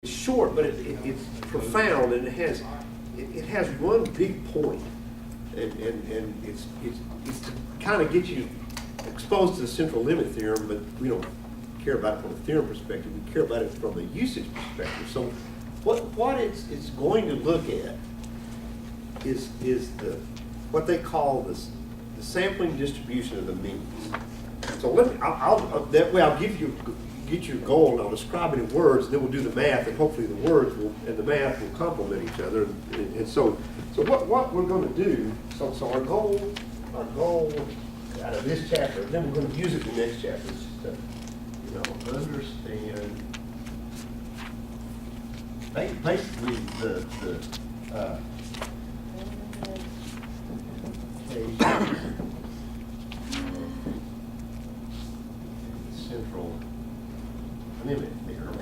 It's short, but it's profound, and it has one big point, and it's to kind of get you exposed to the central limit theorem, but we don't care about it from a theorem perspective. We care about it from a usage perspective. So what it's going to look at is what they call the sampling distribution of the means. So that way I'll get your goal, and I'll describe it in words, and then we'll do the math, and hopefully the words and the math will complement each other. And so what we're going to do, so our goal out of this chapter, and then we're going to use it in the next chapter, is to understand basically the central limit theorem,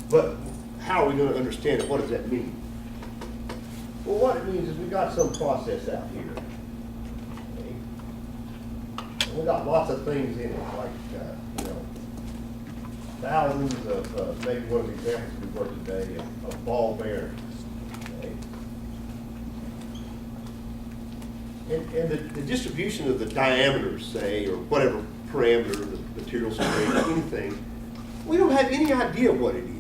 but how are we going to understand it? What does that mean? Well, what it means is we got some process out here. Okay? And we got lots of things in it, like thousands of maybe one of the examples we worked today of ball bearings. Okay? And the distribution of the diameters, say, or whatever parameter, the material strength, anything, we don't have any idea what it is.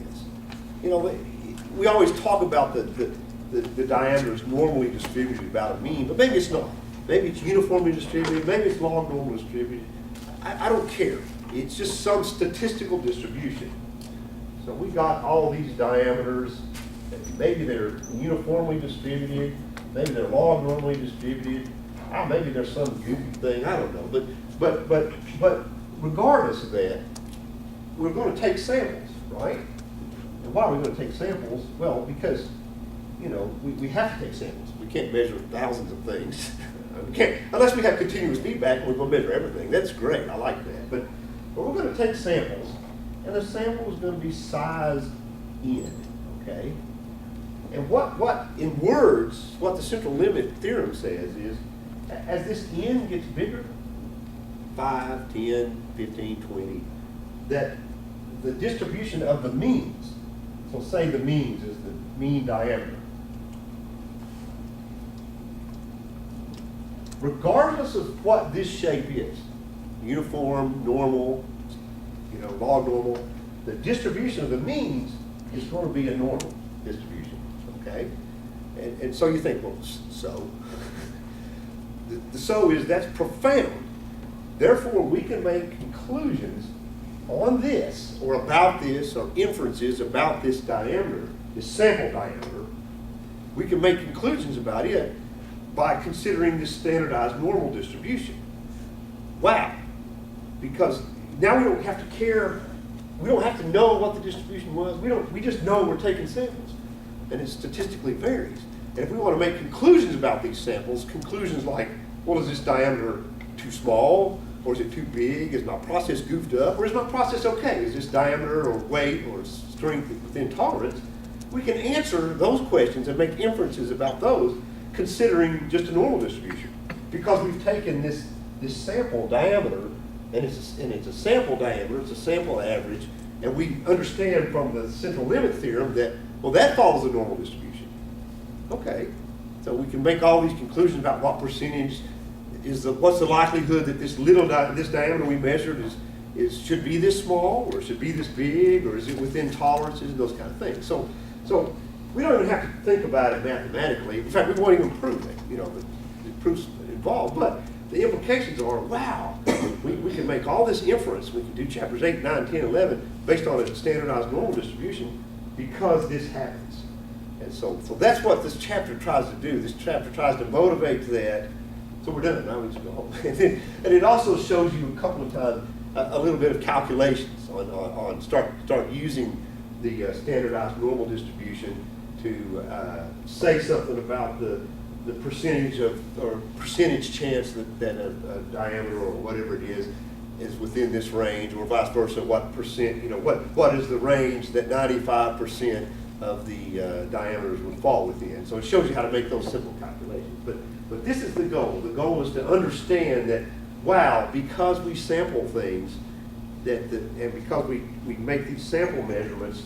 We always talk about the diameter is normally distributed about a mean, but maybe it's not. Maybe it's uniformly distributed, maybe it's log normal distributed. I don't care. It's just some statistical distribution. So we got all these diameters, and maybe they're uniformly distributed, maybe they're log normally distributed, maybe there's some goofy thing, I don't know. But regardless of that, we're going to take samples, right? And why are we going to take samples? Well, because we have to take samples. We can't measure thousands of things. We can't, unless we have continuous feedback and we're going to measure everything. That's great, I like that. But we're going to take samples, and the sample is going to be sized in, okay? And what in words, what the central limit theorem says is, as this n gets bigger, 5, 10, 15, 20, that the distribution of the means, so say the means is the mean diameter, regardless of what this shape is, uniform, normal, log normal, the distribution of the means is going to be a normal distribution, okay? And so you think, well, so? The so is, that's profound. Therefore, we can make conclusions on this, or about this, or inferences about this diameter, this sample diameter. We can make conclusions about it by considering this standardized normal distribution. Wow. Because now we don't have to care, we don't have to know what the distribution was. We just know we're taking samples, and it statistically varies. And if we want to make conclusions about these samples, conclusions like, well, is this diameter too small, or is it too big? Is my process goofed up, or is my process okay? Is this diameter or weight or strength within tolerance? We can answer those questions and make inferences about those, considering just a normal distribution, because we've taken this sample diameter, and it's a sample diameter, it's a sample average, and we understand from the central limit theorem that, well, that follows the normal distribution. Okay, so we can make all these conclusions about what percentage what's the likelihood that this diameter we measured should be this small, or should be this big, or is it within tolerances, and those kind of things. So we don't even have to think about it mathematically. In fact, we won't even prove it. The proof's involved, but the implications are, wow, we can make all this inference. We can do chapters 8, 9, 10, 11 based on a standardized normal distribution because this happens. And so that's what this chapter tries to do. This chapter tries to motivate that. So we're done. Now we just go home. And it also shows you a couple of times a little bit of calculations on start using the standardized normal distribution to say something about the percentage or percentage chance that a diameter or whatever it is within this range, or vice versa. What percent? What is the range that 95% of the diameters would fall within? So it shows you how to make those simple calculations. But this is the goal. The goal is to understand that, wow, because we sample things, and because we make these sample measurements,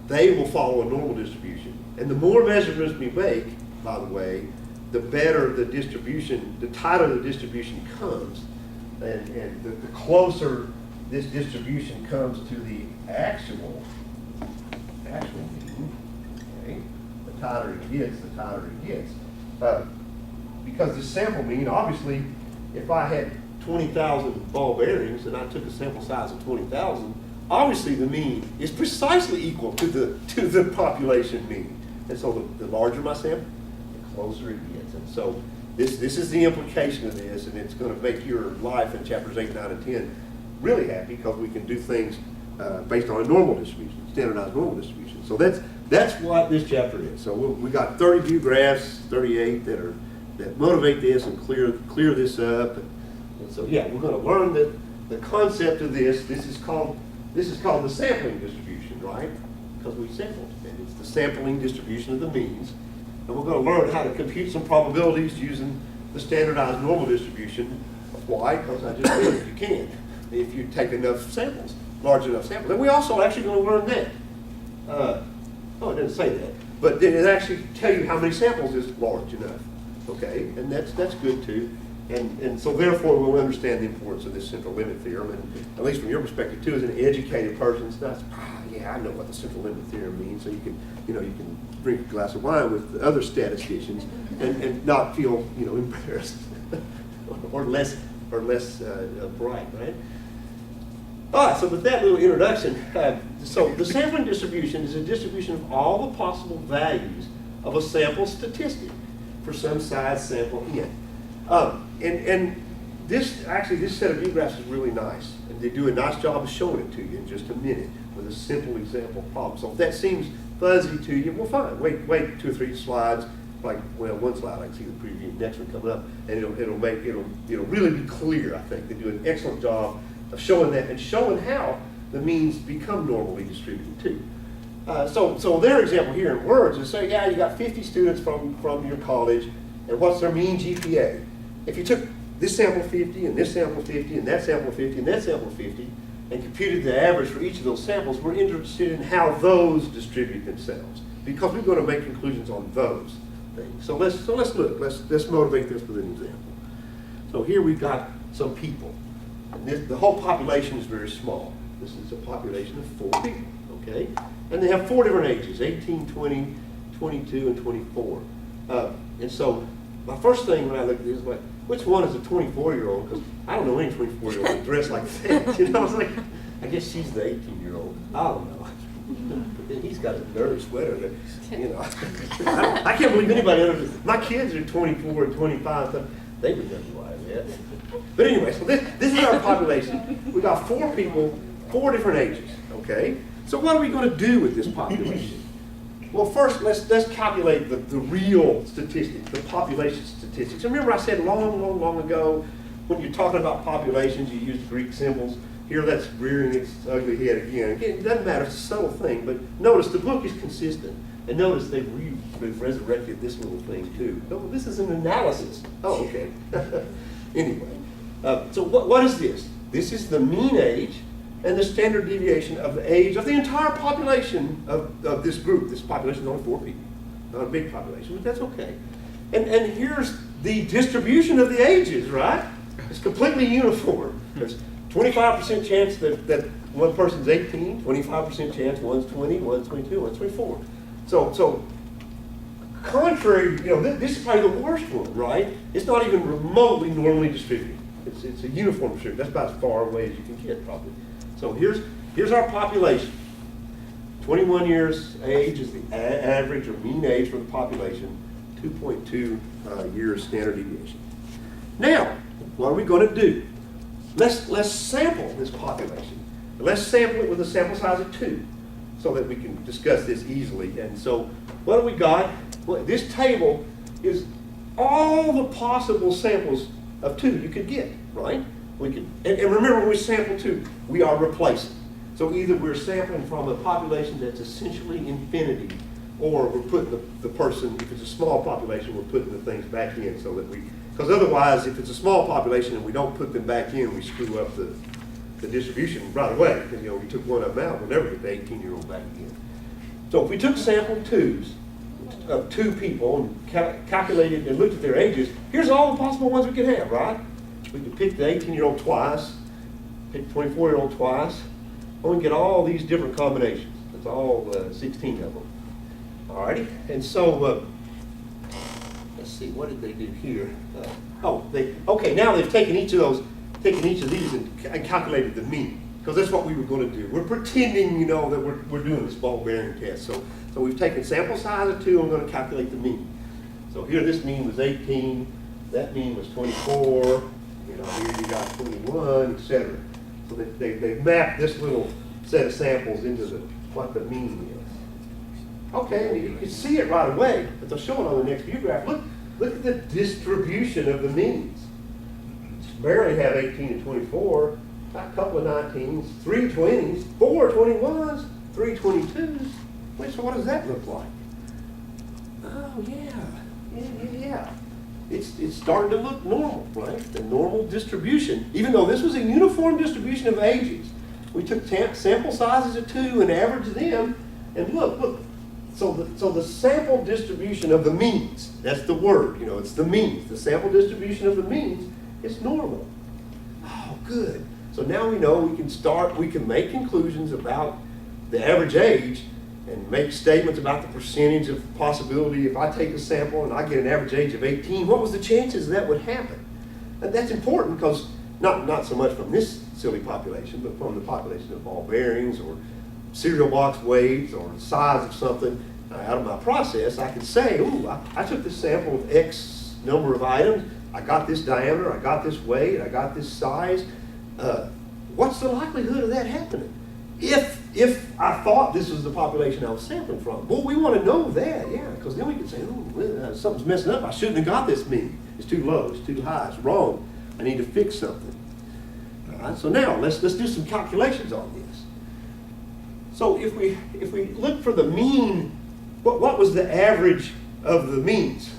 they will follow a normal distribution. And the more measurements we make, by the way, the better the distribution, the tighter the distribution comes, and the closer this distribution comes to the actual mean, okay, the tighter it gets, the tighter it gets. Because the sample mean, obviously, if I had 20,000 ball bearings and I took a sample size of 20,000, obviously the mean is precisely equal to the population mean. And so the larger my sample, the closer it gets. And so this is the implication of this, and it's going to make your life in chapters 8, 9, and 10 really happy, because we can do things based on a normal distribution, standardized normal distribution. So that's what this chapter is. So we got 30 view graphs, 38 that motivate this and clear this up. And so yeah, we're going to learn the concept of this. This is called the sampling distribution, right? Because we sampled, and it's the sampling distribution of the means. And we're going to learn how to compute some probabilities using the standardized normal distribution. Why? Because I just said you can, if you take enough samples, large enough samples. And we also actually going to learn that. Oh, it didn't say that, but it actually tell you how many samples is large enough. Okay, and that's good too. And so therefore we'll understand the importance of this central limit theorem, and at least from your perspective too, as an educated person, it's not, yeah, I know what the central limit theorem means, so you can drink a glass of wine with the other statisticians and not feel embarrassed or less bright, right? All right, so with that little introduction, so the sampling distribution is a distribution of all the possible values of a sample statistic for some size sample n. And this set of view graphs is really nice, and they do a nice job of showing it to you in just a minute with a simple example problem. So if that seems fuzzy to you, well, fine. Wait 2 or 3 slides. One slide, I can see the preview, next one coming up, and it'll really be clear. I think they do an excellent job of showing that and showing how the means become normally distributed too. So their example here in words is say, yeah, you got 50 students from your college, and what's their mean GPA? If you took this sample 50, and this sample 50, and that sample 50, and that sample 50, and computed the average for each of those samples, we're interested in how those distribute themselves, because we're going to make conclusions on those things. So let's look. Let's motivate this with an example. So here we've got some people. And the whole population is very small. This is a population of 4 people, okay? And they have 4 different ages, 18, 20, 22, and 24. And so my first thing when I look at this is like, which one is a 24-year-old? Because I don't know any 24-year-old that dress like that. I was like, I guess she's the 18-year-old. I don't know. But then he's got a dirty sweater that, I can't believe anybody other than my kids are 24 and 25. So they would never lie to that. But anyway, so this is our population. We got 4 people, 4 different ages, okay? So what are we going to do with this population? Well, first, let's calculate the real statistics, the population statistics. And remember I said long ago, when you're talking about populations, you use Greek symbols. Here that's rearing its ugly head again. Again, it doesn't matter, it's a subtle thing, but notice the book is consistent. And notice they've resurrected this little thing too. Oh, this is an analysis. Oh, okay. Anyway, so what is this? This is the mean age and the standard deviation of the age of the entire population of this group. This population is only 4 people, not a big population, but that's okay. And here's the distribution of the ages, right? It's completely uniform. There's 25% chance that one person's 18, 25% chance one's 20, one's 22, one's 24. So contrary, this is probably the worst one, right? It's not even remotely normally distributed. It's a uniform distribution. That's about as far away as you can get, probably. So here's our population. 21 years age is the average or mean age for the population. 2.2 years standard deviation. Now, what are we going to do? Let's sample this population. Let's sample it with a sample size of 2 so that we can discuss this easily. And so what do we got? Well, this table is all the possible samples of 2 you could get, right? And remember, when we sample 2, we are replacing. So either we're sampling from a population that's essentially infinity, or we're putting the person, if it's a small population, we're putting the things back in so that because otherwise, if it's a small population and we don't put them back in, we screw up the distribution right away, because, we took one of them out, we'll never get the 18-year-old back again. So if we took sample twos of 2 people and calculated and looked at their ages, here's all the possible ones we could have, right? We could pick the 18-year-old twice, pick the 24-year-old twice, and we can get all these different combinations. That's all 16 of them. Alrighty, and so let's see, what did they do here? Okay, now they've taken each of these and calculated the mean, because that's what we were going to do. We're pretending, that we're doing this ball bearing test. So we've taken sample size of 2, and we're going to calculate the mean. So here this mean was 18, that mean was 24, here you got 21, etc. So they mapped this little set of samples into what the mean is. Okay, and you can see it right away, but they'll show it on the next view graph. Look at the distribution of the means. Barely have 18 and 24, a couple of 19s, 3 20s, 4 21s, 3 22s. Wait, so what does that look like? Oh yeah. It's starting to look normal, right? The normal distribution, even though this was a uniform distribution of ages. We took sample sizes of 2 and averaged them, and look. So the sample distribution of the means, that's the word, it's the means. The sample distribution of the means is normal. Oh, good. So now we know we can make conclusions about the average age and make statements about the percentage of possibility. If I take a sample and I get an average age of 18, what was the chances that would happen? And that's important because not so much from this silly population, but from the population of ball bearings or cereal box weights or the size of something. Out of my process, I can say, I took this sample of X number of items, I got this diameter, I got this weight, I got this size. What's the likelihood of that happening? If I thought this was the population I was sampling from. Well, we want to know that, yeah, because then we can say, something's messing up. I shouldn't have got this mean. It's too low, it's too high, it's wrong. I need to fix something. All right, so now let's do some calculations on this. So if we look for the mean, what was the average of the means?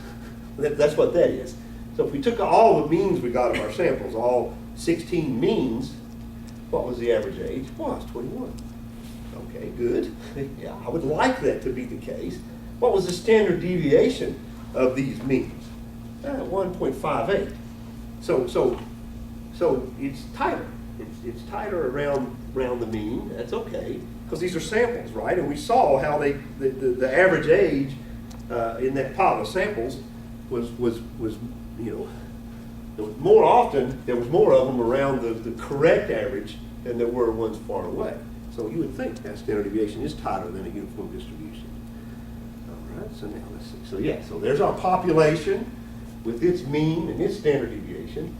That's what that is. So if we took all the means we got of our samples, all 16 means, what was the average age? Well, it's 21. Okay, good. Yeah, I would like that to be the case. What was the standard deviation of these means? 1.58. So it's tighter. It's tighter around the mean. That's okay, because these are samples, right? And we saw how the average age in that pile of samples was more often, there was more of them around the correct average than there were ones far away. So you would think that standard deviation is tighter than a uniform distribution. All right, so now let's see. So there's our population with its mean and its standard deviation.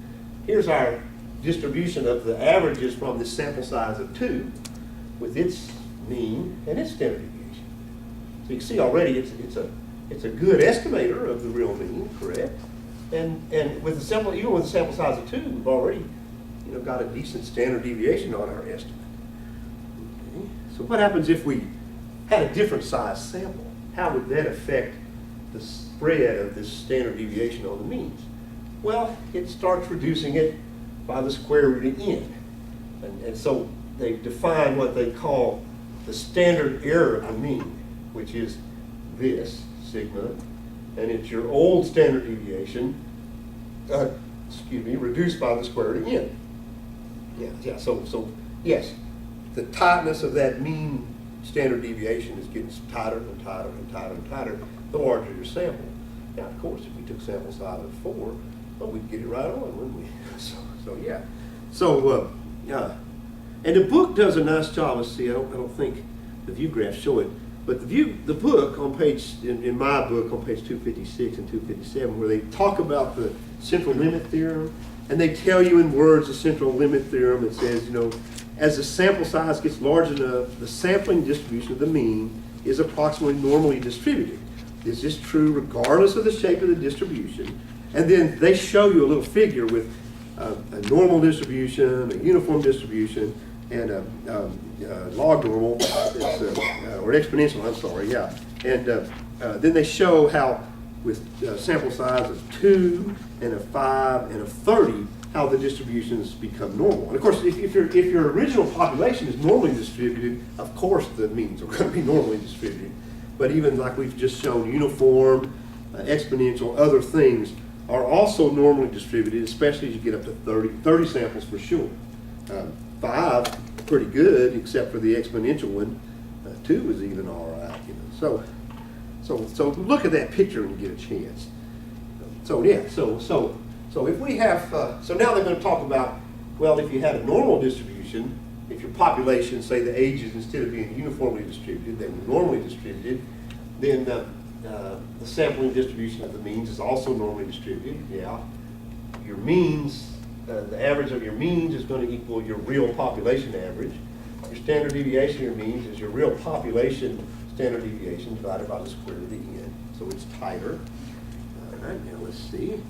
Here's our distribution of the averages from this sample size of 2 with its mean and its standard deviation. So you can see already it's a good estimator of the real mean, correct? And with the sample, even with the sample size of 2, we've already got a decent standard deviation on our estimate. Okay. So what happens if we had a different size sample? How would that affect the spread of this standard deviation on the means? Well, it starts reducing it by the square root of n. And so they've defined what they call the standard error of the mean, which is this, sigma, and it's your old standard deviation, reduced by the square root of n. So yes, the tightness of that mean standard deviation is getting tighter and tighter and tighter and tighter the larger your sample. Now, of course, if we took sample size of 4, well, we'd get it right on, wouldn't we? And the book does a nice job. Let's see, I don't think the view graphs show it, but the book on in my book on page 256 and 257, where they talk about the central limit theorem, and they tell you in words the central limit theorem. It says, as the sample size gets large enough, the sampling distribution of the mean is approximately normally distributed. This is true regardless of the shape of the distribution. And then they show you a little figure with a normal distribution, a uniform distribution, and a log normal, or exponential, I'm sorry, yeah. And then they show how with sample size of 2 and a 5 and a 30, how the distributions become normal. And of course, if your original population is normally distributed, of course the means are going to be normally distributed. But even like we've just shown, uniform, exponential, other things are also normally distributed, especially as you get up to 30 samples for sure. 5, pretty good, except for the exponential one. 2 is even all right, you know. So look at that picture when you get a chance. So yeah, so if we have, so now they're going to talk about, well, if you had a normal distribution, if your population, say the ages, instead of being uniformly distributed, they were normally distributed, then the sampling distribution of the means is also normally distributed. Yeah, your means, the average of your means is going to equal your real population average. Your standard deviation of your means is your real population standard deviation divided by the square root of the n. So it's tighter. All right, now let's see.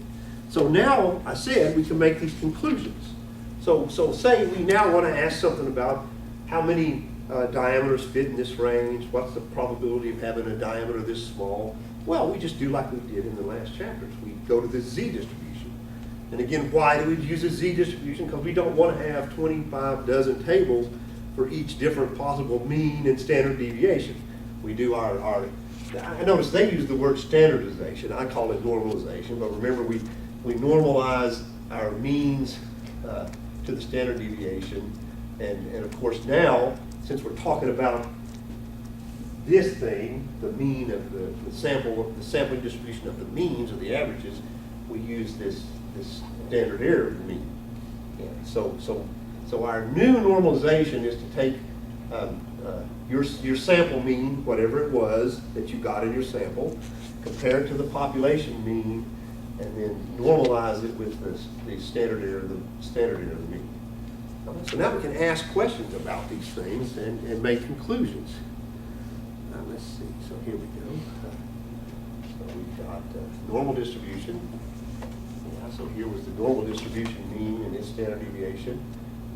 So now, I said we can make these conclusions. So say we now want to ask something about how many diameters fit in this range, what's the probability of having a diameter this small? Well, we just do like we did in the last chapters. We go to the z distribution. And again, why do we use a z distribution? Because we don't want to have 25 dozen tables for each different possible mean and standard deviation. We do our I notice they use the word standardization. I call it normalization, but remember we normalize our means to the standard deviation. And of course now, since we're talking about this thing, the mean of the sampling distribution of the means or the averages, we use this standard error of the mean. Yeah. So our new normalization is to take your sample mean, whatever it was that you got in your sample, compare it to the population mean, and then normalize it with the standard error of the mean. So now we can ask questions about these things and make conclusions. Now let's see, so here we go. So we've got normal distribution. Yeah, so here was the normal distribution mean and its standard deviation.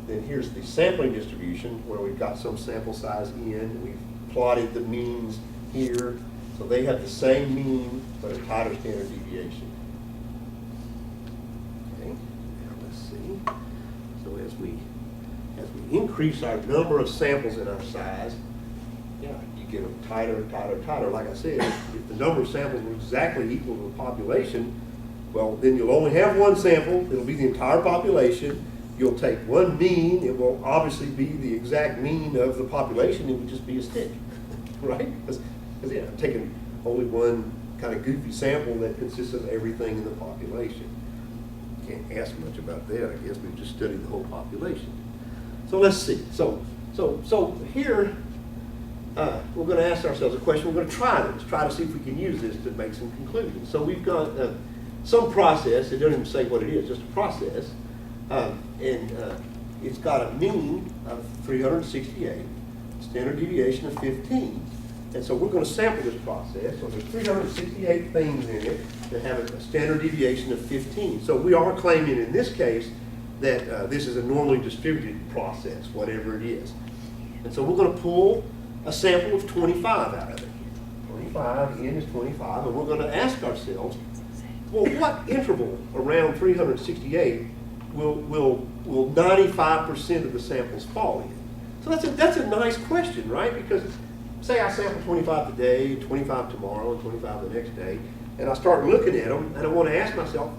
Then here's the sampling distribution where we've got some sample size in. We've plotted the means here. So they have the same mean, but a tighter standard deviation. Okay, now let's see. So as we increase our number of samples in our size, yeah, you get a tighter. Like I said, if the number of samples were exactly equal to the population, well, then you'll only have one sample. It'll be the entire population. You'll take one mean. It will obviously be the exact mean of the population. It would just be a stick, right? Because yeah, I'm taking only one kind of goofy sample that consists of everything in the population. Can't ask much about that. I guess we've just studied the whole population. So let's see. So here we're going to ask ourselves a question. We're going to try this. Try to see if we can use this to make some conclusions. So we've got some process. It doesn't even say what it is. Just a process. And it's got a mean of 368, standard deviation of 15. And so we're going to sample this process. So there's 368 things in it that have a standard deviation of 15. So we are claiming in this case that this is a normally distributed process, whatever it is. And so we're going to pull a sample of 25 out of it. 25, n is 25, and we're going to ask ourselves, well, what interval around 368 will 95% of the samples fall in? So that's a nice question, right? Because say I sample 25 today, 25 tomorrow, and 25 the next day, and I start looking at them, and I want to ask myself,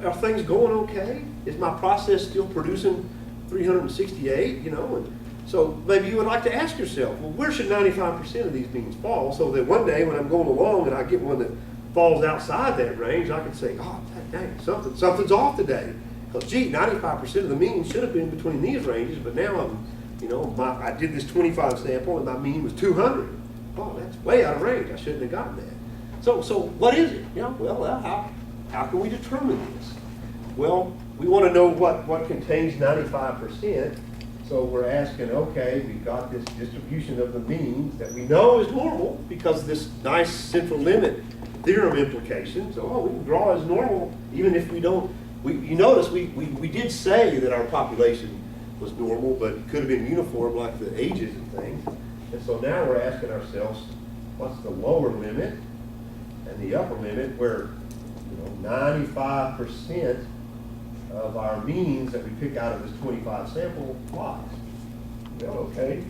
are things going okay? Is my process still producing 368, you know? And so maybe you would like to ask yourself, well, where should 95% of these means fall? So that one day when I'm going along and I get one that falls outside that range, I can say, oh, dang, something's off today. Because gee, 95% of the means should have been between these ranges, but now I did this 25 sample and my mean was 200. Oh, that's way out of range. I shouldn't have gotten that. So what is it? How can we determine this? Well, we want to know what contains 95%. So we're asking, okay, we've got this distribution of the means that we know is normal because of this nice central limit theorem implication. So we can draw as normal even if we don't. You notice we did say that our population was normal, but it could have been uniform like the ages and things. And so now we're asking ourselves, what's the lower limit and the upper limit where 95% of our means that we pick out of this 25 sample plots. Well, okay,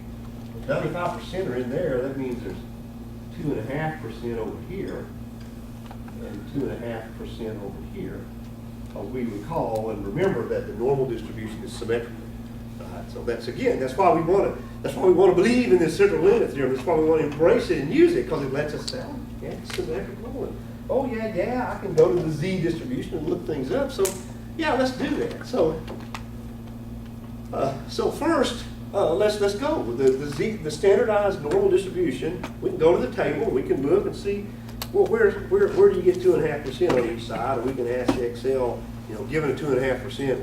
95% are in there. That means there's 2.5% over here and 2.5% over here. We recall and remember that the normal distribution is symmetrical. So that's why we want to believe in this central limit theorem. That's why we want to embrace it and use it, because it lets us say, yeah, it's symmetrical. And, oh yeah, I can go to the Z distribution and look things up. So yeah, let's do that. So first, let's go with the standardized normal distribution. We can go to the table. We can look and see, well, where do you get 2.5% on each side? Or we can ask Excel, given a 2.5%,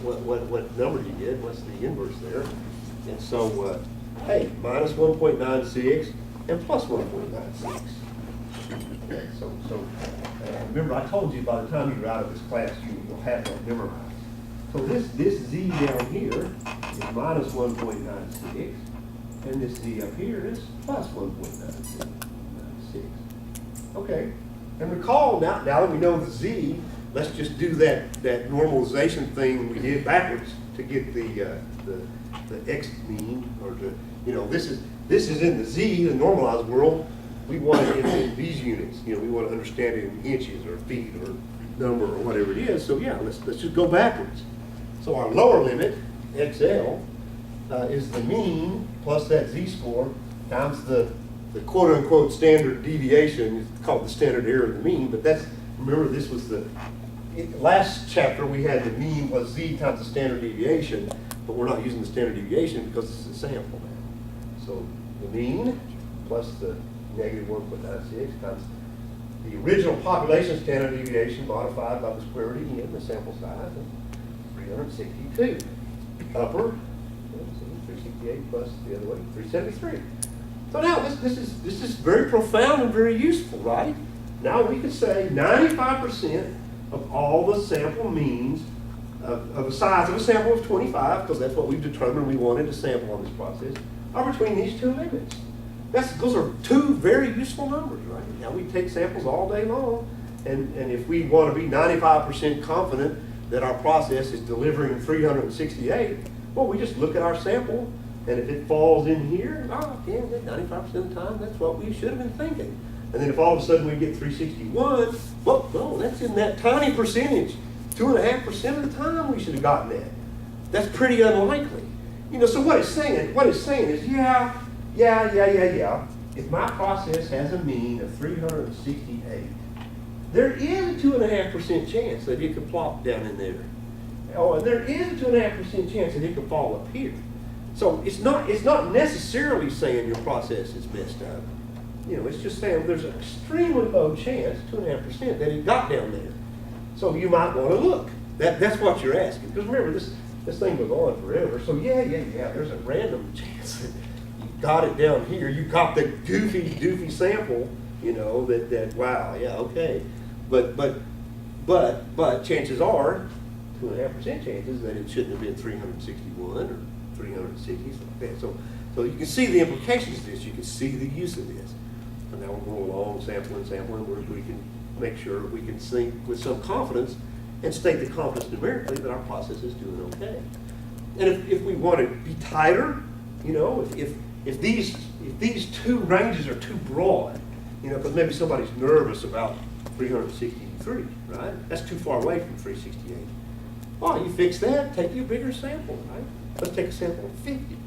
what number do you get? What's the inverse there? And so, hey, minus 1.96 and plus 1.96. Okay, so remember, I told you by the time you're out of this class, you'll have that memorized. So this Z down here is minus 1.96, and this Z up here is plus 1.96. Okay, and recall now that we know the Z, let's just do that normalization thing we did backwards to get the X mean, or this is in the Z, the normalized world. We want it in these units. We want to understand it in inches or feet or number or whatever it is. So yeah, let's just go backwards. So our lower limit, XL, is the mean plus that Z-score times the quote-unquote standard deviation. It's called the standard error of the mean, but remember, this was last chapter we had the mean plus Z times the standard deviation, but we're not using the standard deviation because this is a sample now. So the mean plus the negative 1.96 times the original population standard deviation modified by the square root of n, the sample size, is 362. Upper, 368 plus the other way, 373. So now this is very profound and very useful, right? Now we could say 95% of all the sample means of the size of a sample of 25, because that's what we've determined we wanted to sample on this process, are between these two limits. Those are two very useful numbers, right? Now we take samples all day long, and if we want to be 95% confident that our process is delivering 368, well, we just look at our sample, and if it falls in here, 95% of the time, that's what we should have been thinking. And then if all of a sudden we get 361, well, no, that's in that tiny percentage. 2.5% of the time we should have gotten that. That's pretty unlikely. So what it's saying is, yeah. If my process has a mean of 368, there is a 2.5% chance that it could plop down in there. Oh, and there is a 2.5% chance that it could fall up here. So it's not necessarily saying your process is messed up. It's just saying there's an extremely low chance, 2.5%, that it got down there. So you might want to look. That's what you're asking. Because remember, this thing goes on forever. So yeah, there's a random chance that you got it down here. You got the goofy sample, that wow, yeah, okay. But chances are, 2.5% chances that it shouldn't have been 361 or 360, something like that. So you can see the implications of this. You can see the use of this. And now we're going along, sampling, where we can make sure we can think with some confidence and state the confidence numerically that our process is doing okay. And if we want to be tighter, if these two ranges are too broad, because maybe somebody's nervous about 363, right? That's too far away from 368. Well, you fix that, take you a bigger sample, right? Let's take a sample of 50.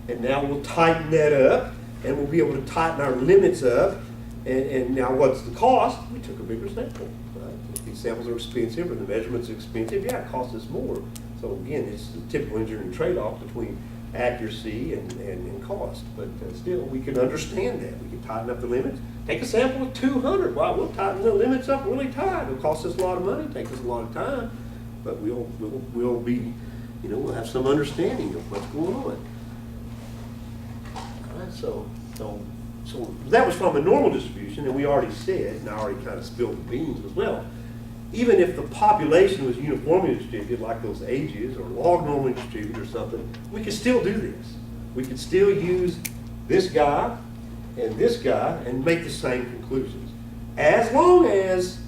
And now we'll tighten that up, and we'll be able to tighten our limits up. And now what's the cost? We took a bigger sample, right? If these samples are expensive or the measurements are expensive, yeah, it costs us more. So again, it's the typical engineering trade-off between accuracy and cost. But still, we can understand that. We can tighten up the limits. Take a sample of 200. Well, we'll tighten the limits up really tight. It'll cost us a lot of money, take us a lot of time. But we'll be, we'll have some understanding of what's going on. All right, so that was from a normal distribution, and we already said, and I already kind of spilled the beans as well. Even if the population was uniformly distributed, like those ages, or log normally distributed or something, we could still do this. We could still use this guy and make the same conclusions, as long as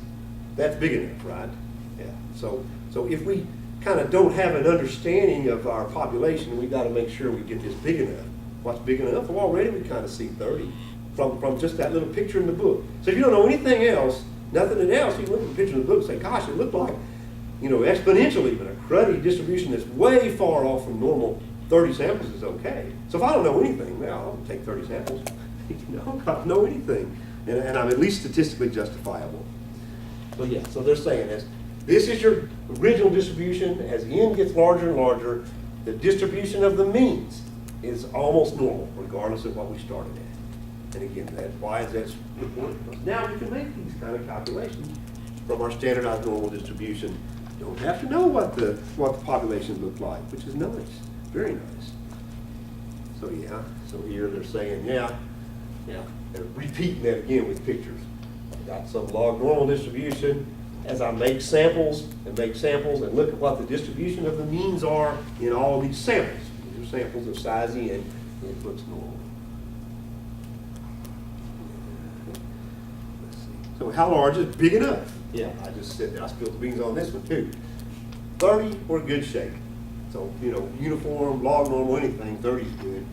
that's big enough, right? Yeah. So So if we kind of don't have an understanding of our population, we got to make sure we get this big enough. What's big enough? Well, already we kind of see 30 from just that little picture in the book. So if you don't know anything else, nothing else, you can look at the picture in the book and say, gosh, it looked like, you know, exponential even, a cruddy distribution that's way far off from normal. 30 samples is okay. So if I don't know anything, well, I'll take 30 samples. You know, I don't know anything. And I'm at least statistically justifiable. So yeah, so they're saying this is your original distribution. As n gets larger and larger, the distribution of the means is almost normal, regardless of what we started at. And again, why is that important? Because now we can make these kind of calculations from our standardized normal distribution. You don't have to know what the population looked like, which is nice, very nice. So yeah, so here they're saying, yeah, they're repeating that again with pictures. I got some log normal distribution. As I make samples and look at what the distribution of the means are in all these samples. These are samples of size n, it looks normal. Let's see. So how large is big enough? Yeah, I just said that. I spilled the beans on this one too. 30, we're in good shape. So, you know, uniform, log normal, anything, 30 is good.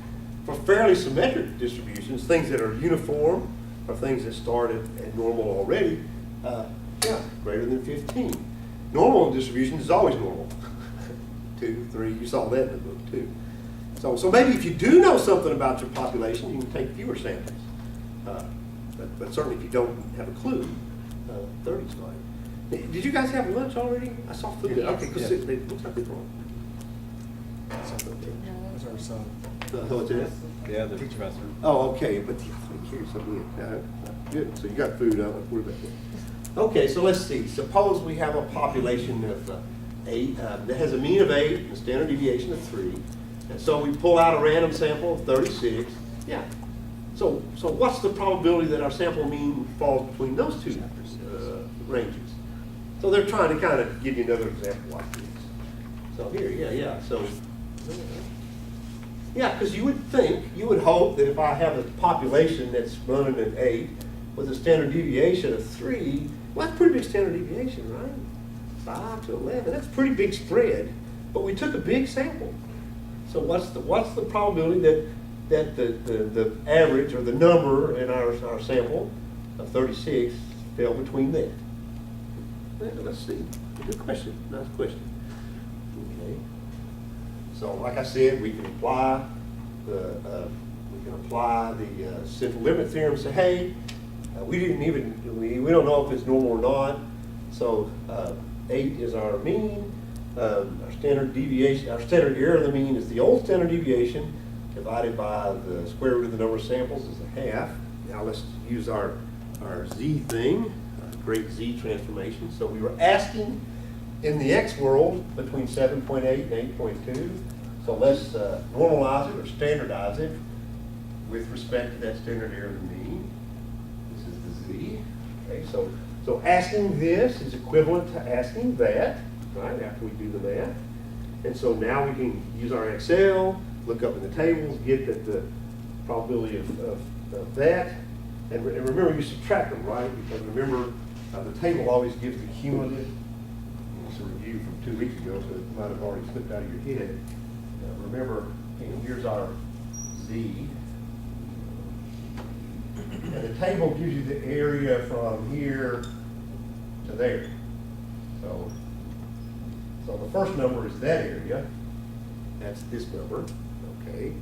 For fairly symmetric distributions, things that are uniform or things that start at normal already, yeah, greater than 15. Normal distribution is always normal. 2, 3, you saw that in the book too. So maybe if you do know something about your population, you can take fewer samples. But certainly if you don't have a clue, 30 is fine. Did you guys have lunch already? I saw food. Yes. Okay, because it looks like they're wrong. That's our son. What's it? Yeah, the teacher master. Oh, okay, but here's something. Good, so you got food, I don't worry about that. Okay, so let's see. Suppose we have a population of 8 that has a mean of 8 and a standard deviation of 3. And so we pull out a random sample of 36. Yeah. So what's the probability that our sample mean falls between those two ranges? So they're trying to kind of give you another example like this. So here, yeah. So, yeah, because you would hope that if I have a population that's running at 8 with a standard deviation of 3, well, that's a pretty big standard deviation, right? 5 to 11, that's a pretty big spread. But we took a big sample. So what's the probability that the average or the number in our sample of 36 fell between that? Well, let's see. Good question. Nice question. Okay. So like I said, we can apply the central limit theorem. Say, hey, we don't know if it's normal or not. So 8 is our mean. Our standard deviation, our standard error of the mean is the old standard deviation divided by the square root of the number of samples is a half. Now let's use our z thing, our great z transformation. So we were asking in the x world between 7.8 and 8.2. So let's normalize it or standardize it with respect to that standard error of the mean. This is the z. Okay, so asking this is equivalent to asking that, right, after we do the math. And so now we can use our Excel, look up in the tables, get the probability of that. And remember, you subtract them, right? Because remember, the table always gives the cumulative. It's a review from 2 weeks ago, so it might have already slipped out of your head. Remember, here's our z. And the table gives you the area from here to there. So the first number is that area. That's this number, okay?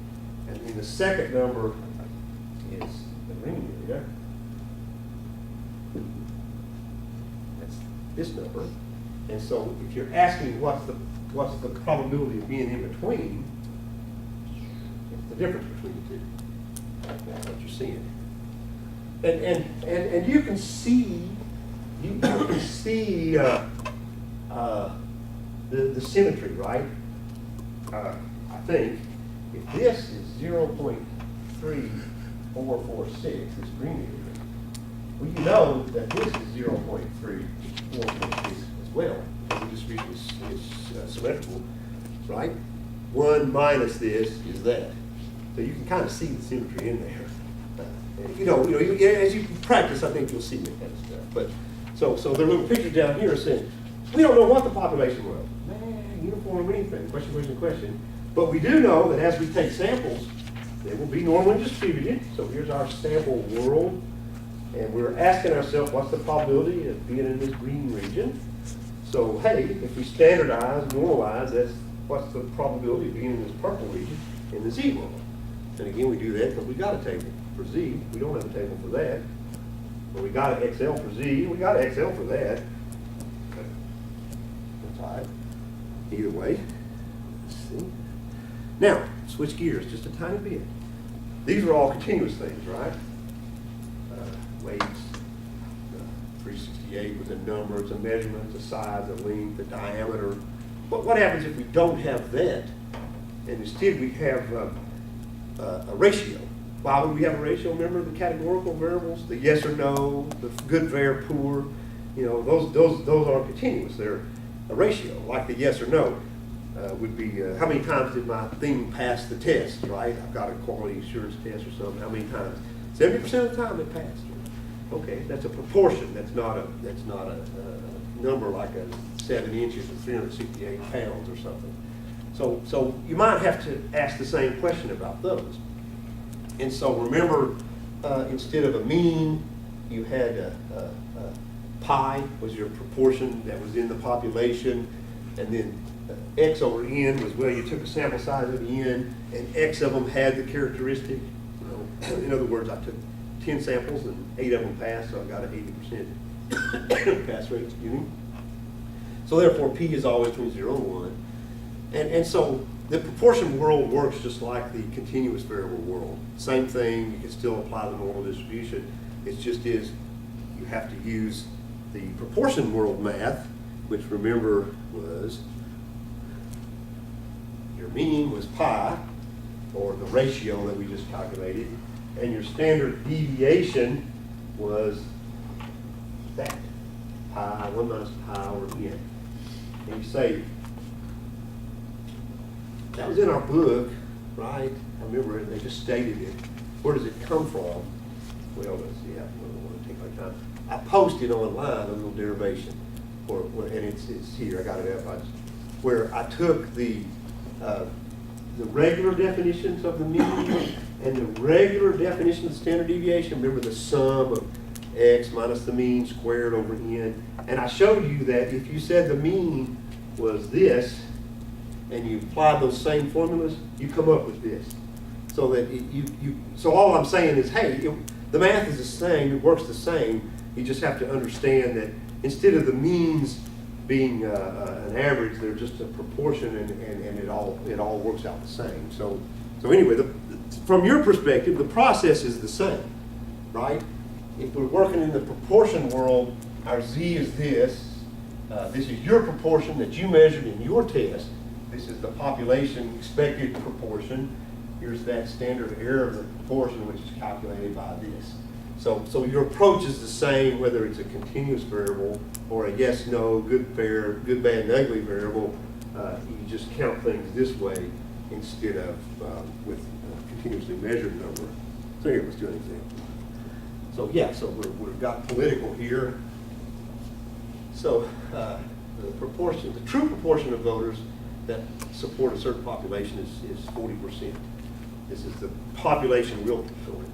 And then the second number is the green area. That's this number. And so if you're asking what's the probability of being in between, it's the difference between the two. That's what you're seeing. And you can see the symmetry, right? I think if this is 0.3446, this green area, well, you know that this is 0.3446 as well. The distribution is symmetrical, right? 1 minus this is that. So you can kind of see the symmetry in there. As you practice, I think you'll see that kind of stuff. But so their little picture down here saying We don't know what the population was. Man, uniform, anything, question. But we do know that as we take samples, they will be normally distributed. So here's our sample world. And we're asking ourselves, what's the probability of being in this green region? So, hey, if we standardize, normalize, that's what's the probability of being in this purple region in the Z world. And again, we do that because we got a table for Z. We don't have a table for that. But we got an XL for Z. We got an XL for that. That's all right. Either way. Let's see. Now, switch gears just a tiny bit. These are all continuous things, right? Weights, 368 with a number, it's a measurement, it's a size, a length, a diameter. But what happens if we don't have that, and instead we have a ratio? Why would we have a ratio? Remember the categorical variables, the yes or no, the good, very, poor. You know, those aren't continuous. They're a ratio, like the yes or no would be how many times did my thing pass the test, right? I've got a quality assurance test or something. How many times? 70% of the time it passed. Okay, that's a proportion. That's not a number like a 7 inches or 368 pounds or something. So you might have to ask the same question about those. And so remember, instead of a mean, you had pi was your proportion that was in the population, and then x over n was, well, you took a sample size of n, and x of them had the characteristic. You know, in other words, I took 10 samples and 8 of them passed, so I got an 80% pass rate, excuse me. So therefore, p is always between 0 and 1. And so the proportion world works just like the continuous variable world. Same thing, you can still apply the normal distribution. It just is, you have to use the proportion world math, which remember was, your mean was pi, or the ratio that we just calculated, and your standard deviation was that, pi, 1 minus pi over n. And you say, that was in our book, right? I remember it, they just stated it. Where does it come from? Well, let's see, I don't want to take my time. I posted online a little derivation, and it's here, I got it up, where I took the regular definitions of the mean and the regular definition of the standard deviation. Remember the sum of x minus the mean squared over n. And I showed you that if you said the mean was this, and you applied those same formulas, you come up with this. So that so all I'm saying is, hey, the math is the same, it works the same. You just have to understand that instead of the means being an average, they're just a proportion, and it all works out the same. So anyway, from your perspective, the process is the same, right? If we're working in the proportion world, our z is this. This is your proportion that you measured in your test. This is the population expected proportion. Here's that standard error of the proportion, which is calculated by this. So your approach is the same, whether it's a continuous variable or a yes, no, good, fair, good, bad, and ugly variable. You just count things this way instead of with a continuously measured number. So here, let's do an example. So yeah, so we've got political here. So the proportion, the true proportion of voters that support a certain population is 40%. This is the population real proportion.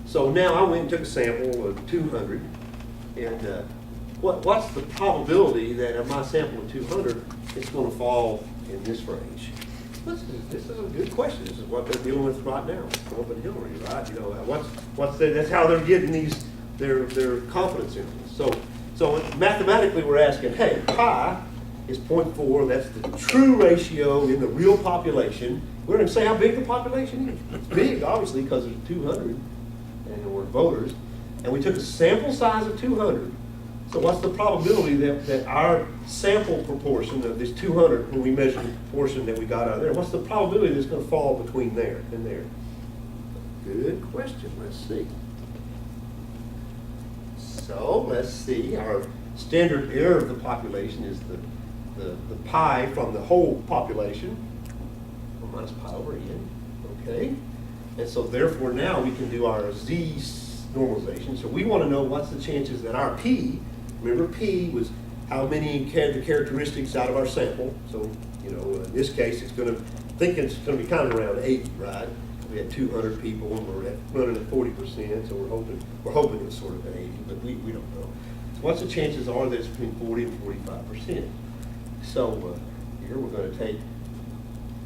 So now I went and took a sample of 200, and what's the probability that of my sample of 200, it's going to fall in this range? This is a good question. This is what they're dealing with right now. Trump and Hillary, right? You know, that's how they're getting their confidence intervals. So mathematically, we're asking, hey, pi is 0.4. That's the true ratio in the real population. We're going to say how big the population is. It's big, obviously, because there's 200. And we're voters, and we took a sample size of 200. So what's the probability that our sample proportion of this 200, when we measure the proportion that we got out of there, what's the probability that's going to fall between there and there? Good question. Let's see. So let's see. Our standard error of the population is the pi from the whole population, 1 minus pi over n. Okay. And so therefore now we can do our z normalization. So we want to know what's the chances that our p, remember p was how many the characteristics out of our sample. So, you know, in this case, it's gonna, I think it's gonna be kind of around 80, right? We had 200 people and we're running at 40%, so we're hoping it's sort of at 80, but we don't know. So what's the chances are that it's between 40 and 45%? So here we're gonna take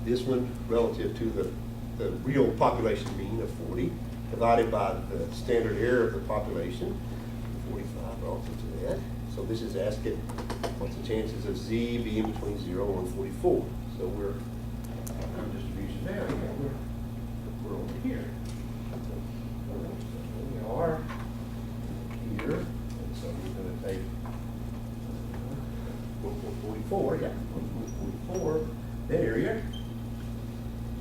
this one relative to the real population mean of 40, divided by the standard error of the population, 45 relative to that. So this is asking what's the chances of Z being between 0 and 144. So we're our distribution down here. We're over here. So we are here, and so we're going to take 1.44, yeah, 1.44, that area,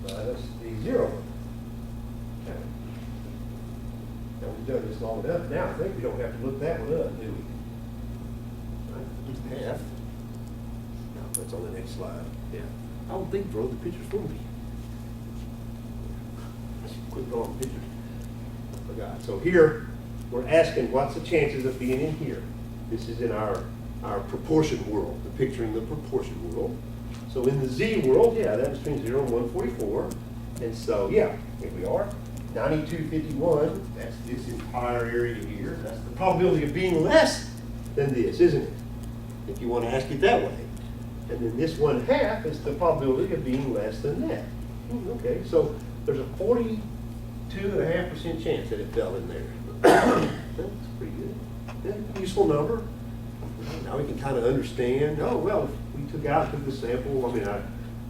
minus the 0. Okay. Now we've done this long enough. Now I think we don't have to look that one up, do we? Right, half. No, that's on the next slide. Yeah. I don't think drove the pictures for me. Quit drawing pictures. I forgot. So here, we're asking what's the chances of being in here. This is in our proportion world, the picturing the proportion world. So in the Z world, yeah, that's between 0 and 144. And so, yeah, here we are. 9251, that's this entire area here. That's the probability of being less than this, isn't it? If you want to ask it that way. And then this 1/2 is the probability of being less than that. Okay, so there's a 42.5% chance that it fell in there. That's pretty good. Yeah, useful number. Now we can kind of understand, oh, well, if we took out the sample, I mean,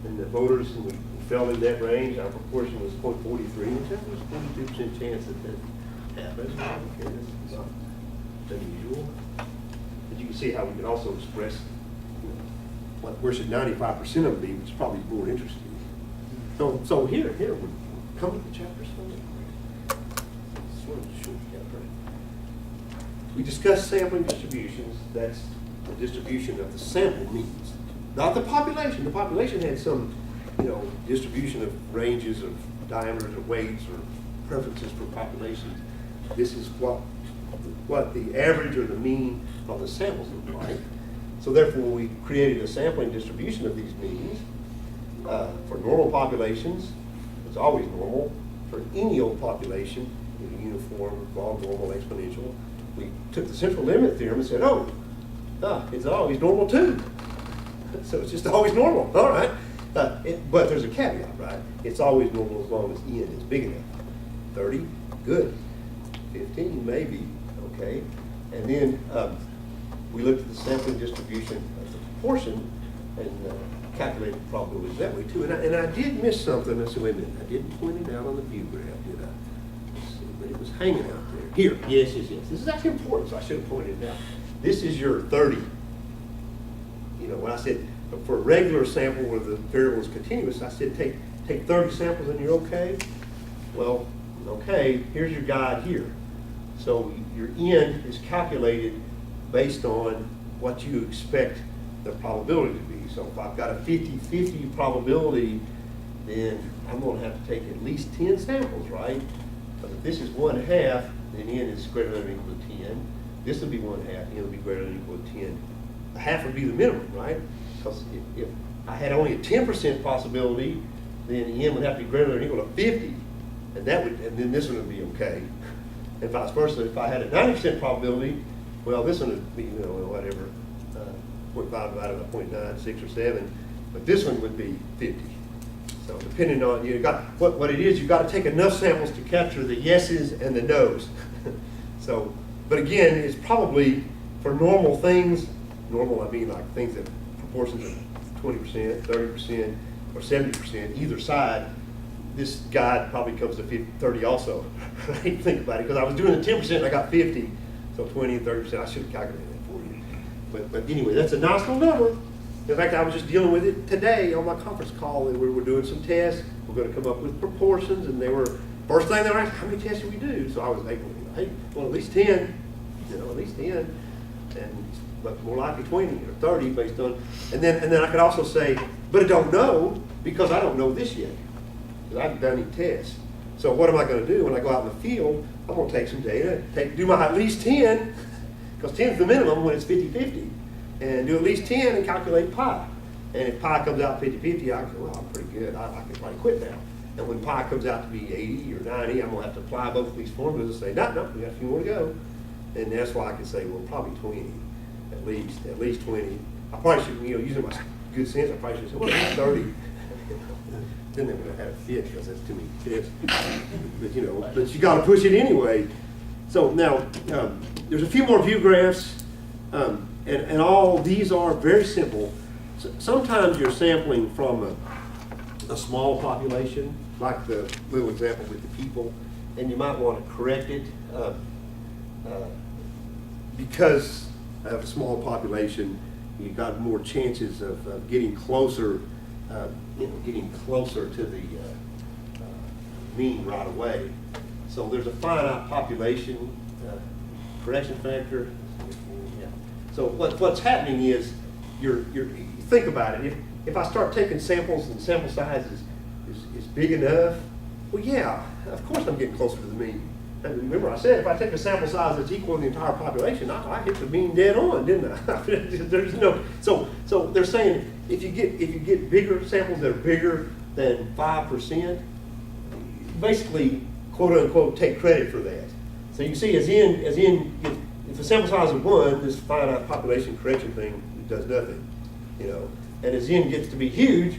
and the voters, and we fell in that range, our proportion was 0.43, which that was 42% chance that that happened. Okay, that's not unusual. But you can see how we can also express, you know, where should 95% of them be, which is probably more interesting. So here, we come to the chapter. Sort of short chapter. We discussed sampling distributions. That's the distribution of the sample means, not the population. The population had some, you know, distribution of ranges of diameters or weights or preferences for populations. This is what the average or the mean of the samples look like. So therefore, we created a sampling distribution of these means. For normal populations, it's always normal. For any old population, uniform, log normal, exponential, we took the central limit theorem and said, oh, it's always normal too. So it's just always normal, all right. But there's a caveat, right? It's always normal as long as n is big enough. 30, good. 15, maybe, okay. And then we looked at the sampling distribution of the proportion and calculated the probability that way too. And I did miss something. I said, wait a minute, I didn't point it out on the view graph, did I? Let's see, but it was hanging out there. Here, yes. This is actually important, so I should have pointed it out. This is your 30. You know, when I said for a regular sample where the variable is continuous, I said take 30 samples and you're okay. Well, okay, here's your guide here. So your n is calculated based on what you expect the probability to be. So if I've got a 50-50 probability, then I'm going to have to take at least 10 samples, right? But if this is 1/2, then n is greater than or equal to 10. This would be 1/2, n would be greater than or equal to 10. A half would be the minimum, right? Because if I had only a 10% possibility, then n would have to be greater than or equal to 50. And then this one would be okay. And vice versa, if I had a 90% probability, well, this one would be, you know, whatever, 0.5 divided by 0.9, 6 or 7, but this one would be 50. So depending on, you got, what it is, you've got to take enough samples to capture the yeses and the nos. So, but again, it's probably for normal things, normal I mean like things that proportions of 20%, 30%, or 70%, either side, this guide probably comes to 30 also. Right? Think about it, because I was doing the 10% and I got 50, so 20 and 30%, I should have calculated that for you. But anyway, that's a nice little number. In fact, I was just dealing with it today on my conference call, and we were doing some tests. We're going to come up with proportions, and first thing they were asking, how many tests do we do? So I was able to, hey, well, at least 10, you know, at least 10, but more likely 20 or 30 based on, and then I could also say, but I don't know, because I don't know this yet, because I haven't done any tests. So what am I going to do when I go out in the field? I'm going to take some data, do my at least 10, because 10 is the minimum when it's 50-50. and do at least 10 and calculate pi. And if pi comes out 50-50, I go, well, I'm pretty good. I can probably quit now. And when pi comes out to be 80 or 90, I'm gonna have to apply both of these formulas and say, no, we got a few more to go. And that's why I can say, well, probably 20, at least 20. I probably should, using my good sense, I probably should say, well, at least 30. Then they're gonna have a fit because that's too many fits. But you gotta push it anyway. So now, there's a few more view graphs, and all these are very simple. So sometimes you're sampling from a small population, like the little example with the people, and you might want to correct it because of a small population. You've got more chances of getting closer, getting closer to the mean right away. So there's a finite population correction factor. Yeah. So what's happening is you think about it. If I start taking samples and sample size is big enough, well, yeah, of course I'm getting closer to the mean. And remember, I said if I take a sample size that's equal to the entire population, I hit the mean dead on, didn't I? There's no. So they're saying if you get bigger samples that are bigger than 5%, basically, quote unquote, take credit for that. So you can see as in if the sample size is 1, this finite population correction thing does nothing, And as n gets to be huge,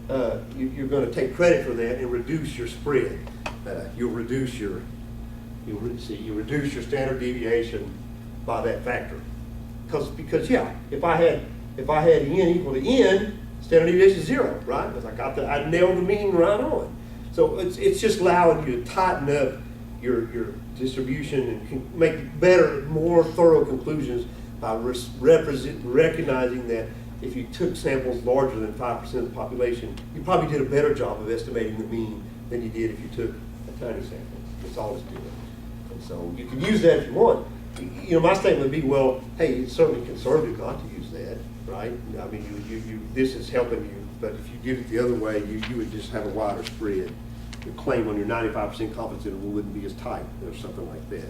you're going to take credit for that and reduce your spread. You'll reduce your standard deviation by that factor. Because yeah, if I had n equal to n, standard deviation is 0, right? Because I nailed the mean right on. So it's just allowing you to tighten up your distribution and can make better, more thorough conclusions by recognizing that if you took samples larger than 5% of the population, you probably did a better job of estimating the mean than you did if you took a tiny sample. That's all it's doing. And so you can use that if you want. My statement would be, well, hey, it's certainly conservative not to use that, right? I mean, this is helping you, but if you did it the other way, you would just have a wider spread. Your claim on your 95% confidence interval wouldn't be as tight or something like that.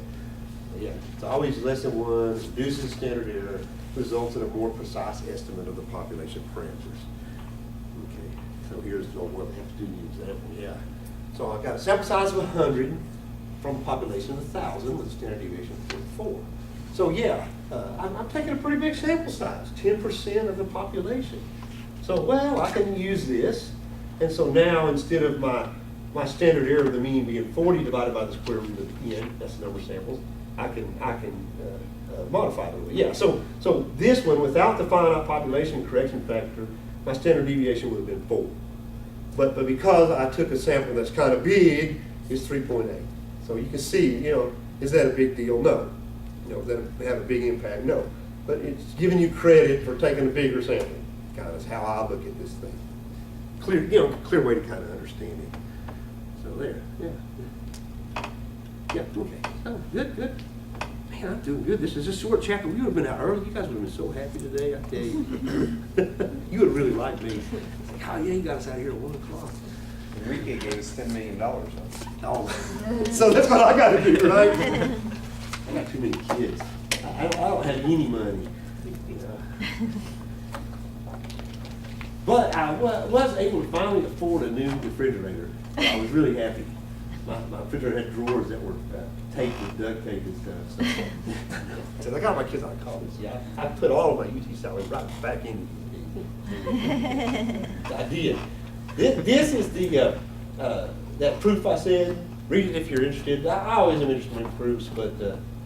Yeah, it's always less than 1, reduces standard error, results in a more precise estimate of the population parameters. Okay, so here's what we have to do the example. Yeah, so I've got a sample size of 100 from a population of 1,000 with a standard deviation of 0.4. So yeah, I'm taking a pretty big sample size, 10% of the population. So well, I can use this, and so now instead of my standard error of the mean being 40 divided by the square root of n, that's the number of samples, I can modify it a little bit. Yeah, so this one, without the finite population correction factor, my standard deviation would have been 4. But because I took a sample that's kind of big, it's 3.8. So you can see, is that a big deal? No. Does that have a big impact? No. But it's giving you credit for taking a bigger sample. Kind of is how I look at this thing. Clear way to kind of understand it. So there, yeah, okay. Oh, good. Man, I'm doing good. This is a short chapter. We would have been out early. You guys would have been so happy today, I tell you. You would really like me. It's like, oh yeah, you got us out here at 1 o'clock. Enrique gave us $10 million. Oh, so that's what I got to do, right? I got too many kids. I don't have any money. But I was able to finally afford a new refrigerator. I was really happy. My refrigerator had drawers that were taped with duct tape and stuff. So I got my kids out of college. Yeah, I put all of my UT salary right back in. I did. This is the that proof I said. Read it if you're interested. I always am interested in proofs, but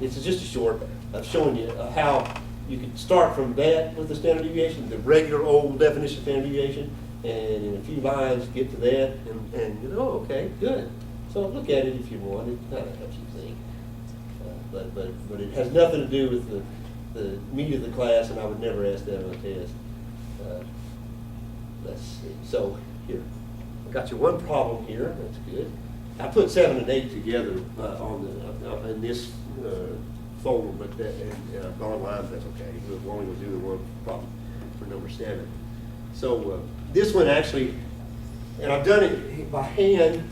it's just a short of showing you how you can start from that with the standard deviation, the regular old definition of standard deviation, and in a few lines get to that, and okay, good. So look at it if you want. It kind of helps you think. But it has nothing to do with the meat of the class, and I would never ask that on a test. Let's see. So here, I got you one problem here. That's good. I put 7 and 8 together in this folder, but I've gone lines. That's okay. We're only going to do the one problem for number 7. So this one actually, and I've done it by hand,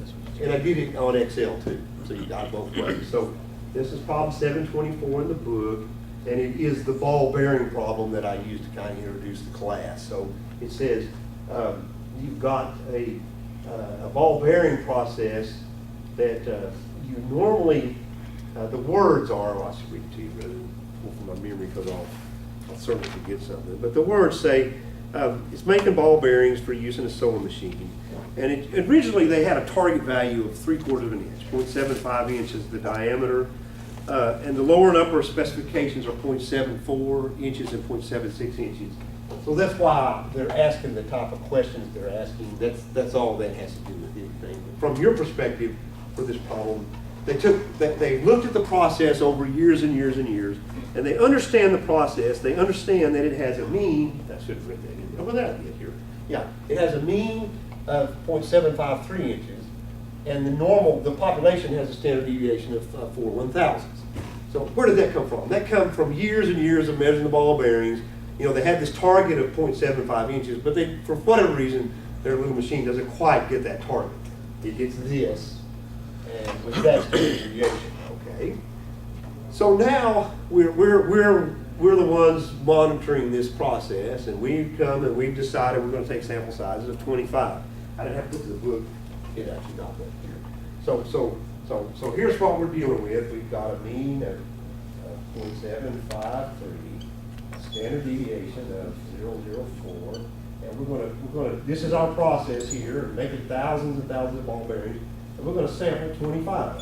and I did it on Excel too. So you got it both ways. So this is problem 724 in the book, and it is the ball bearing problem that I used to kind of introduce the class. So it says you've got a ball bearing process that you normally, the words are, well, I should read it to you rather than pull from my memory because I'll certainly forget something. But the words say it's making ball bearings for use in a sewing machine. And originally they had a target value of 3/4 of an inch, 0.75 inches the diameter. And the lower and upper specifications are 0.74 inches and 0.76 inches. So that's why they're asking the type of questions they're asking. That's all that has to do with anything. From your perspective for this problem, they looked at the process over years and years and years, and they understand the process. They understand that it has a mean. I should have written that in there. Well, that is here. Yeah, it has a mean of 0.753 inches, and the population has a standard deviation of 4/1000. So where did that come from? That come from years and years of measuring the ball bearings. You know, they had this target of 0.75 inches, but they, for whatever reason, their little machine doesn't quite get that target. It gets this, and with that standard deviation, okay? So now we're the ones monitoring this process, and we've come and we've decided we're going to take sample sizes of 25. I didn't have to look at the book. It actually got that here. So here's what we're dealing with. We've got a mean of 0.753, standard deviation of 0.004, and we're gonna. This is our process here, making thousands and thousands of ball bearings, and we're gonna sample 25.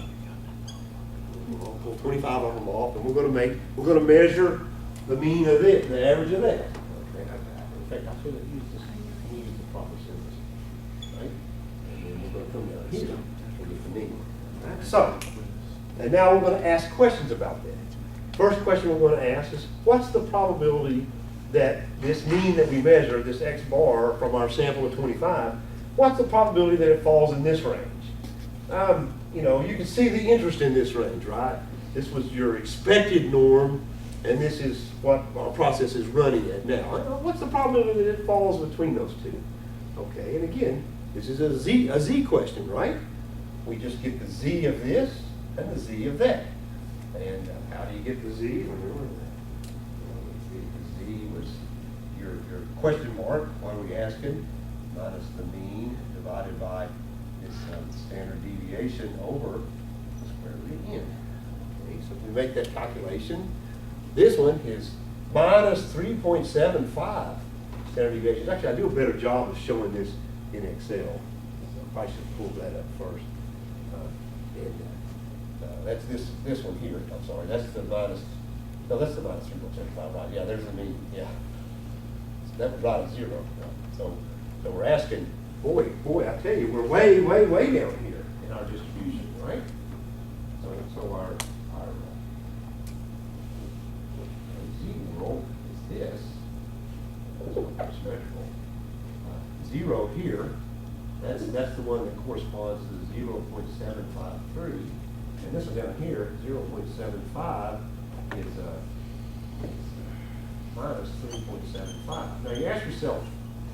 We're gonna pull 25 of them off, and we're gonna measure the mean of it, the average of that. Okay, in fact, I should have used this. Use the proper symbols, right? And then we're gonna come down here and get the mean. Right? So, and now we're going to ask questions about that. First question we're going to ask is, what's the probability that this mean that we measure, this X bar from our sample of 25, what's the probability that it falls in this range? You know, you can see the interest in this range, right? This was your expected norm, and this is what our process is running at now. What's the probability that it falls between those two? Okay, and again, this is a Z question, right? We just get the Z of this and the Z of that. And how do you get the Z? Remember that. The Z was your question mark, what are we asking? Minus the mean divided by this standard deviation over the square root of n. Okay, so if we make that calculation, this one is minus 3.75 standard deviation. Actually, I do a better job of showing this in Excel. I probably should pull that up first. That's this one here. I'm sorry. That's the minus. No, that's the minus 3.75. Right? Yeah. There's the mean. Yeah. So that was right at 0. Right? So we're asking. Boy, I tell you, we're way down here in our distribution, right? So our Z0 is this. Symmetrical. 0 here. That's the one that corresponds to 0.753. And this one down here, 0.75, is minus 3.75. Now you ask yourself,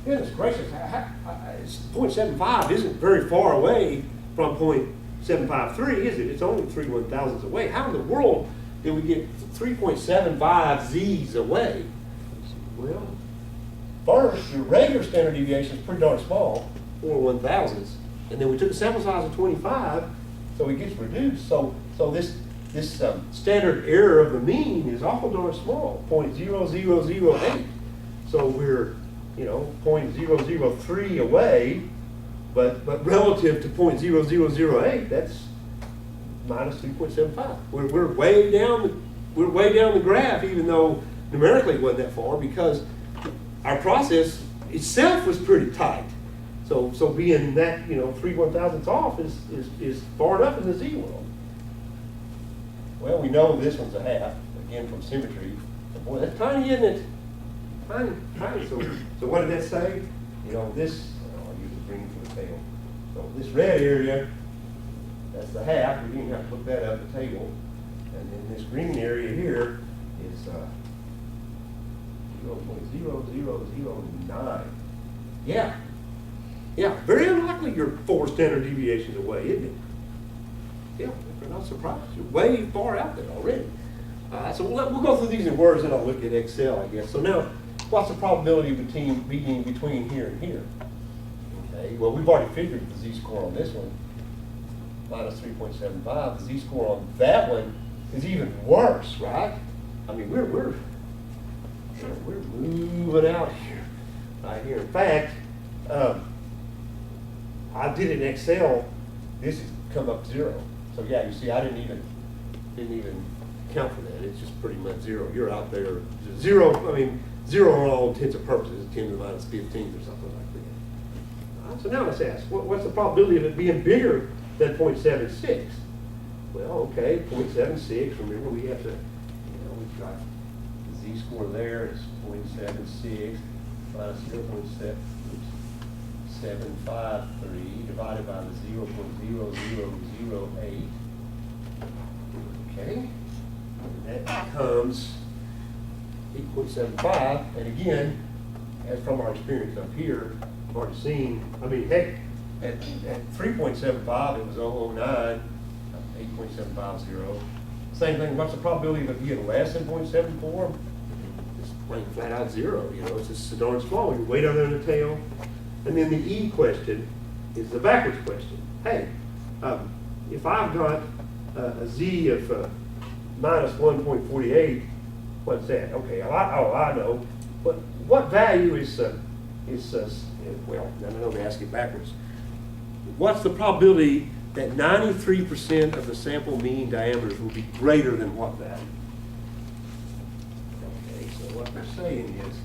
goodness gracious, 0.75 isn't very far away from 0.753, is it? It's only 3/1000ths away. How in the world did we get 3.75 Z's away? Well, first, your regular standard deviation is pretty darn small, 4/1000ths, and then we took a sample size of 25, so it gets reduced. So this standard error of the mean is awful darn small, 0.0008. So we're 0.003 away, but relative to 0.0008, that's minus 3.75. We're way down the graph, even though numerically it wasn't that far, because our process itself was pretty tight. So being that 3/1000ths off is far enough in the Z world. Well, we know this one's a half, again from symmetry. And boy, that's tiny, isn't it? Tiny. So what did that say? This, I'll use the green for the tail. So this red area, that's the half. We didn't have to look that up at the table. And then this green area here is 0.0009. Yeah, very unlikely you're 4 standard deviations away, isn't it? Yeah, if you're not surprised, you're way far out there already. All right, so we'll go through these in words and I'll look at Excel, I guess. So now, what's the probability being between here and here? Okay, well, we've already figured the z-score on this one, minus 3.75. The z-score on that one is even worse, right? I mean, we're moving out here, right here. In fact, I did it in Excel. This has come up 0. So yeah, you see, I didn't even count for that. It's just pretty much 0. You're out there 0. I mean, 0 on all intents and purposes, 10 to the minus 15th or something like that. All right, so now let's ask, what's the probability of it being bigger than 0.76? Well, okay, 0.76. Remember, we have to, we've got the z-score there is 0.76 minus 0.753 divided by the 0.0008. Okay, and that becomes 8.75. And again, as from our experience up here, we've already seen, I mean, heck, at 3.75, it was 0.009, 8.750. Same thing, what's the probability of it being less than 0.74? It's plain flat out 0, it's just so darn small. You're way down there in the tail. And then the E question is the backwards question. Hey, if I've got a Z of minus 1.48, what's that? Okay, I know. But what value is well, let me ask it backwards. What's the probability that 93% of the sample mean diameters will be greater than what value? Okay, so what they're saying is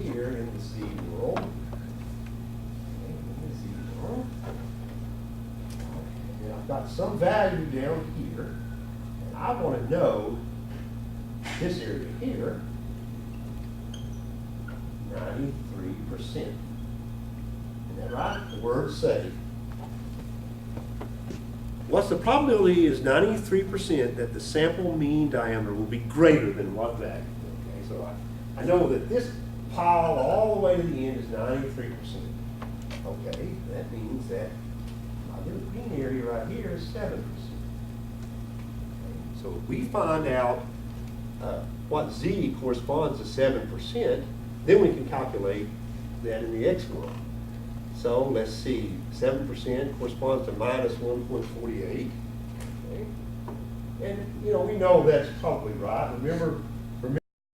here in the Z world, and I've got some value down here, and I want to know this area here, 93%. Isn't that right? The words say. What's the probability is 93% that the sample mean diameter will be greater than what value? Okay, so I know that this pile all the way to the end is 93%. Okay, that means that my little green area right here is 7%. Okay, so if we find out what Z corresponds to 7%, then we can calculate that in the X world. So let's see, 7% corresponds to minus 1.48. Okay. And we know that's probably right. Remember,